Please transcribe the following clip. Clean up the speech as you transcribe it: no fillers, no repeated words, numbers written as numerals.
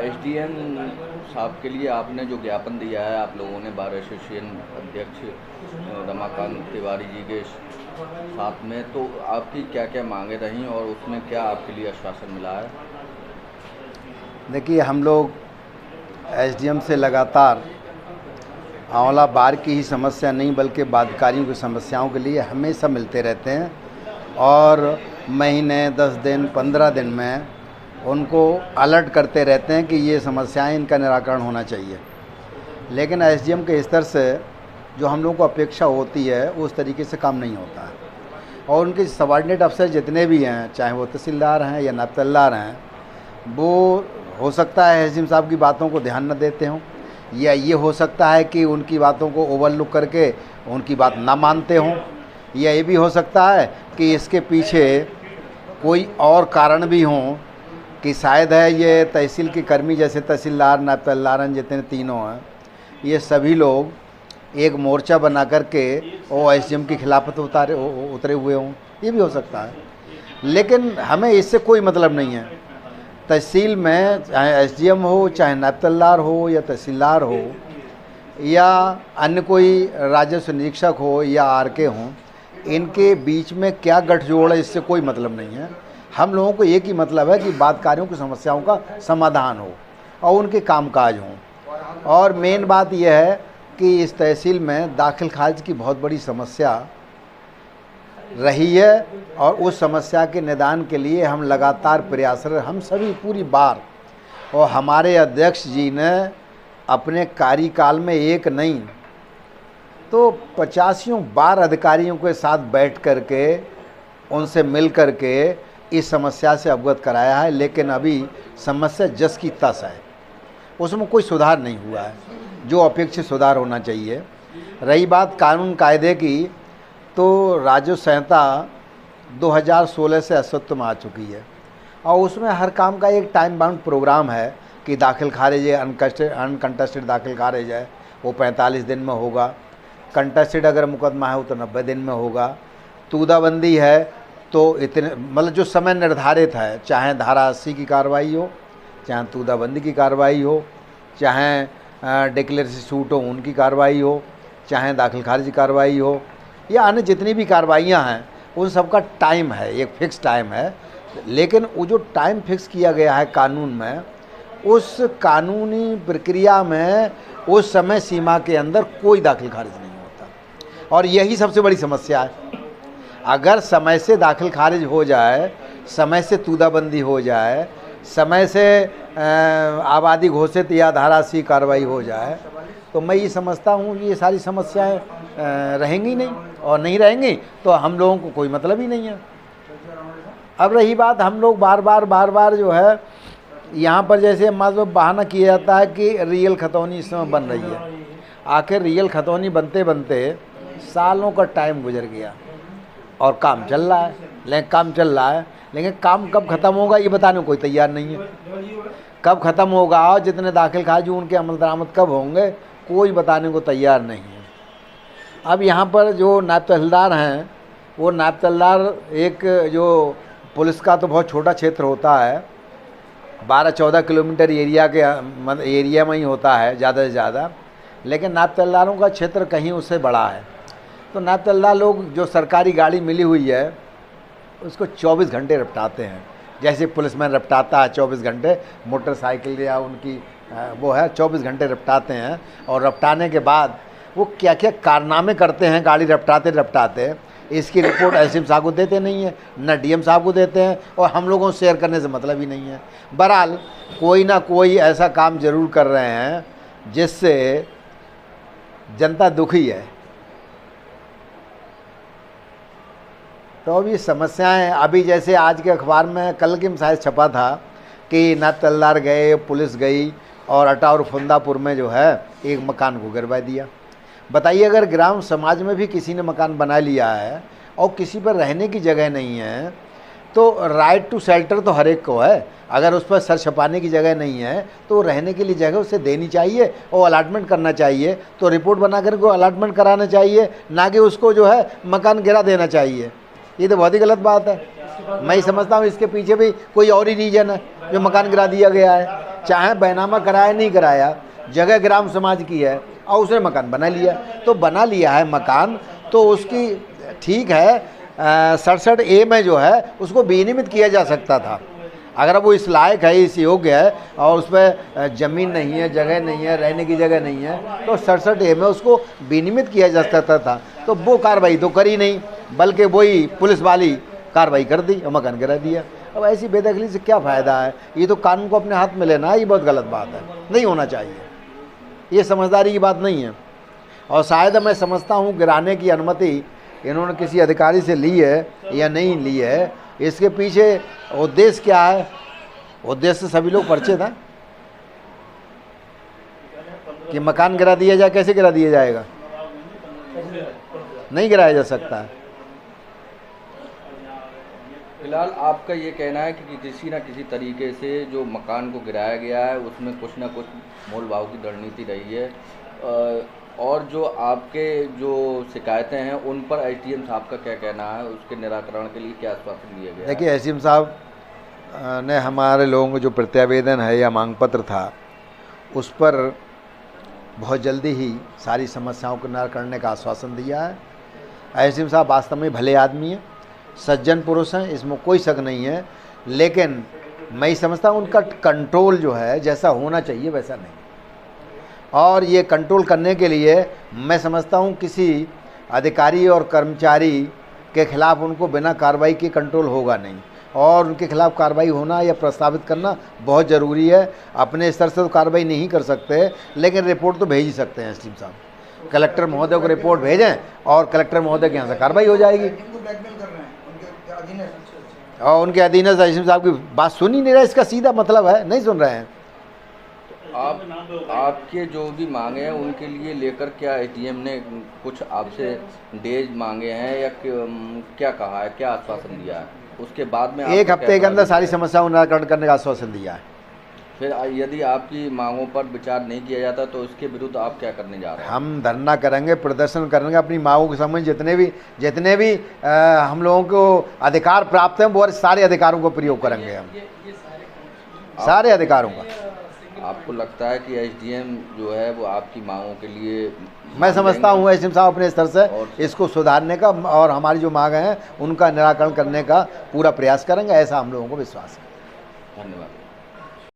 SDM साहब के लिए आपने जो ज्ञापन दिया है आप लोगों ने बार एसोसिएशन अध्यक्ष रमाकांत तिवारी जी के साथ में, तो आपकी क्या क्या मांगे रहीं और उसमें क्या आपके लिए आश्वासन मिला है? देखिए, हम लोग एसडीएम से लगातार आंवला बार की ही समस्या नहीं बल्कि बादकारियों की समस्याओं के लिए हमेशा मिलते रहते हैं और महीने 10 दिन 15 दिन में उनको अलर्ट करते रहते हैं कि ये समस्याएं, इनका निराकरण होना चाहिए। लेकिन एसडीएम के स्तर से जो हम लोगों को अपेक्षा होती है उस तरीके से काम नहीं होता है और उनके सबॉर्डिनेट अफसर जितने भी हैं, चाहे वो तहसीलदार हैं या नायब तहसीलदार हैं, वो हो सकता है एसडीएम साहब की बातों को ध्यान न देते हों या ये हो सकता है कि उनकी बातों को ओवरलुक करके उनकी बात ना मानते हों, या ये भी हो सकता है कि इसके पीछे कोई और कारण भी हों कि शायद है ये तहसील के कर्मी, जैसे तहसीलदार नायब तहसीलदार जितने तीनों हैं, ये सभी लोग एक मोर्चा बना करके वो एसडीएम की खिलाफत उतरे हुए हों, ये भी हो सकता है। लेकिन हमें इससे कोई मतलब नहीं है। तहसील में चाहे एसडीएम हो, चाहे नायब तहसीलदार हो या तहसीलदार हो या अन्य कोई राजस्व निरीक्षक हो या आरके हों, इनके बीच में क्या गठजोड़ है इससे कोई मतलब नहीं है। हम लोगों को एक ही मतलब है कि बादकारियों की समस्याओं का समाधान हो और उनके कामकाज हों। और मेन बात यह है कि इस तहसील में दाखिल खारिज की बहुत बड़ी समस्या रही है और उस समस्या के निदान के लिए हम लगातार प्रयासरत, हम सभी पूरी बार, और हमारे अध्यक्ष जी ने अपने कार्यकाल में एक नहीं तो 85 बार अधिकारियों के साथ बैठ करके उनसे मिल करके इस समस्या से अवगत कराया है। लेकिन अभी समस्या जस की तस है, उसमें कोई सुधार नहीं हुआ है जो अपेक्षित सुधार होना चाहिए। रही बात कानून कायदे की, तो राजस्व संहिता 2016 से अस्तित्व में आ चुकी है और उसमें हर काम का एक टाइम बाउंड प्रोग्राम है कि दाखिल खारिज है, अनकंटेस्टेड दाखिल खारिज है वो 45 दिन में होगा, कंटेस्टेड अगर मुकदमा है वो तो 90 दिन में होगा, तूदाबंदी है तो इतने, मतलब जो समय निर्धारित है, चाहे धारा 80 की कार्रवाई हो, चाहे तूदाबंदी की कार्रवाई हो, चाहे डिक्लेरेशन सूट हो उनकी कार्रवाई हो, चाहे दाखिल खारिज की कार्रवाई हो या अन्य जितनी भी कार्रवाइयाँ हैं उन सब का टाइम है, एक फिक्स टाइम है। लेकिन वो जो टाइम फिक्स किया गया है कानून में, उस कानूनी प्रक्रिया में उस समय सीमा के अंदर कोई दाखिल खारिज नहीं होता और यही सबसे बड़ी समस्या है। अगर समय से दाखिल खारिज हो जाए, समय से तूदाबंदी हो जाए, समय से आबादी घोषित या धारा 80 कार्रवाई हो जाए, तो मैं ये समझता हूँ ये सारी समस्याएं रहेंगी नहीं, और नहीं रहेंगी तो हम लोगों को कोई मतलब ही नहीं है। अब रही बात, हम लोग बार बार जो है यहाँ पर जैसे मतलब बहाना किया जाता है कि रियल खतौनी इस समय बन रही है। आखिर रियल खतौनी बनते बनते सालों का टाइम गुजर गया और काम चल रहा है, लेकिन काम कब ख़त्म होगा ये बताने को कोई तैयार नहीं है। कब ख़त्म होगा और जितने दाखिल खारिज उनके अमल दरामद कब होंगे कोई बताने को तैयार नहीं है। अब यहाँ पर जो नायब तहसीलदार हैं, वो नायब तहसीलदार एक जो पुलिस का तो बहुत छोटा क्षेत्र होता है, 12-14 किलोमीटर एरिया में ही होता है ज़्यादा से ज़्यादा, लेकिन नायब तहसीलदारों का क्षेत्र कहीं उससे बड़ा है। तो नायब तहसीलदार लोग जो सरकारी गाड़ी मिली हुई है उसको 24 घंटे रपटाते हैं, जैसे पुलिसमैन रपटाता है 24 घंटे, मोटरसाइकिल या उनकी वो है 24 घंटे रपटाते हैं। और रपटाने के बाद वो क्या क्या कारनामे करते हैं गाड़ी रपटाते, इसकी रिपोर्ट एसडीएम साहब को देते नहीं है, न डीएम साहब को देते हैं, और हम लोगों को शेयर करने से मतलब ही नहीं है। बहरहाल कोई ना कोई ऐसा काम जरूर कर रहे हैं जिससे जनता दुखी है। तो अब ये समस्याएं, अभी जैसे आज के अखबार में कल के शायद छपा था कि नायब तहसीलदार गए, पुलिस गई और अटा और फुंदापुर में जो है एक मकान को गिरवा दिया। बताइए, अगर ग्राम समाज में भी किसी ने मकान बना लिया है और किसी पर रहने की जगह नहीं है तो राइट टू शेल्टर तो हर एक को है। अगर उस पर सर छपाने की जगह नहीं है तो रहने के लिए जगह उसे देनी चाहिए और अलाटमेंट करना चाहिए, तो रिपोर्ट बना कर को अलाटमेंट कराना चाहिए, ना कि उसको जो है मकान गिरा देना चाहिए। ये तो बहुत ही गलत बात है। मैं समझता हूँ इसके पीछे भी कोई और ही रीजन है जो मकान गिरा दिया गया है। चाहे बैनामा कराया नहीं कराया, जगह ग्राम समाज की है और उसने मकान बना लिया, तो बना लिया है मकान तो उसकी ठीक है 67A में जो है उसको विनियमित किया जा सकता था। अगर वो इस लायक है, इस योग्य है और उस पर ज़मीन नहीं है, जगह नहीं है, रहने की जगह नहीं है, तो 67A में उसको विनियमित किया जा सकता था। तो वो कार्रवाई तो करी नहीं, बल्कि वही पुलिस वाली कार्रवाई कर दी और मकान गिरा दिया। अब ऐसी बेदखली से क्या फ़ायदा है? ये तो कानून को अपने हाथ में लेना है, ये बहुत गलत बात है, नहीं होना चाहिए, ये समझदारी की बात नहीं है। और शायद मैं समझता हूँ गिराने की अनुमति इन्होंने किसी अधिकारी से ली है या नहीं ली है, इसके पीछे उद्देश्य क्या है? उद्देश्य सभी लोग परिचित हैं कि मकान गिरा दिया जाए। कैसे गिरा दिया जाएगा? नहीं गिराया जा सकता है। फिलहाल आपका ये कहना है कि किसी न किसी तरीके से जो मकान को गिराया गया है उसमें कुछ ना कुछ मोल भाव की रणनीति रही है, और जो आपके जो शिकायतें हैं उन पर एसडीएम साहब का क्या कहना है, उसके निराकरण के लिए क्या आश्वासन दिया गया? देखिए, एसडीएम साहब ने हमारे लोगों को जो प्रत्यावेदन है या मांग पत्र था उस पर बहुत जल्दी ही सारी समस्याओं को निराकरण करने का आश्वासन दिया है। एसडीएम साहब वास्तव में भले आदमी हैं, सज्जन पुरुष हैं, इसमें कोई शक नहीं है, लेकिन मैं समझता हूँ उनका कंट्रोल जो है जैसा होना चाहिए वैसा नहीं। और ये कंट्रोल करने के लिए मैं समझता हूँ किसी अधिकारी और कर्मचारी के खिलाफ उनको बिना कार्रवाई के कंट्रोल होगा नहीं, और उनके खिलाफ कार्रवाई होना या प्रस्तावित करना बहुत ज़रूरी है। अपने स्तर से तो कार्रवाई नहीं कर सकते, लेकिन रिपोर्ट तो भेज ही सकते हैं एसडीएम साहब। कलेक्टर महोदय को रिपोर्ट भेजें और कलेक्टर महोदय के यहाँ से कार्रवाई हो जाएगी। और उनके अधीनस्थ एसडीएम साहब की बात सुन ही नहीं रहे, इसका सीधा मतलब है नहीं सुन रहे हैं। आपके जो भी मांगे हैं उनके लिए लेकर क्या एसडीएम ने कुछ आपसे डेज मांगे हैं या क्या कहा है, क्या आश्वासन दिया है? उसके बाद में 1 हफ्ते के अंदर सारी समस्याओं का निराकरण करने का आश्वासन दिया है। फिर यदि आपकी मांगों पर विचार नहीं किया जाता तो उसके विरुद्ध आप क्या करने जा रहे हैं? हम धरना करेंगे, प्रदर्शन करेंगे, अपनी मांगों के संबंध जितने भी हम लोगों को अधिकार प्राप्त हैं वो सारे अधिकारों को प्रयोग करेंगे हम, सारे अधिकारों का। आपको लगता है कि एसडीएम जो है वो आपकी मांगों के लिए? मैं समझता हूँ एसडीएम साहब अपने स्तर से इसको सुधारने का और हमारी जो मांग हैं उनका निराकरण करने का पूरा प्रयास करेंगे, ऐसा हम लोगों को विश्वास है। धन्यवाद।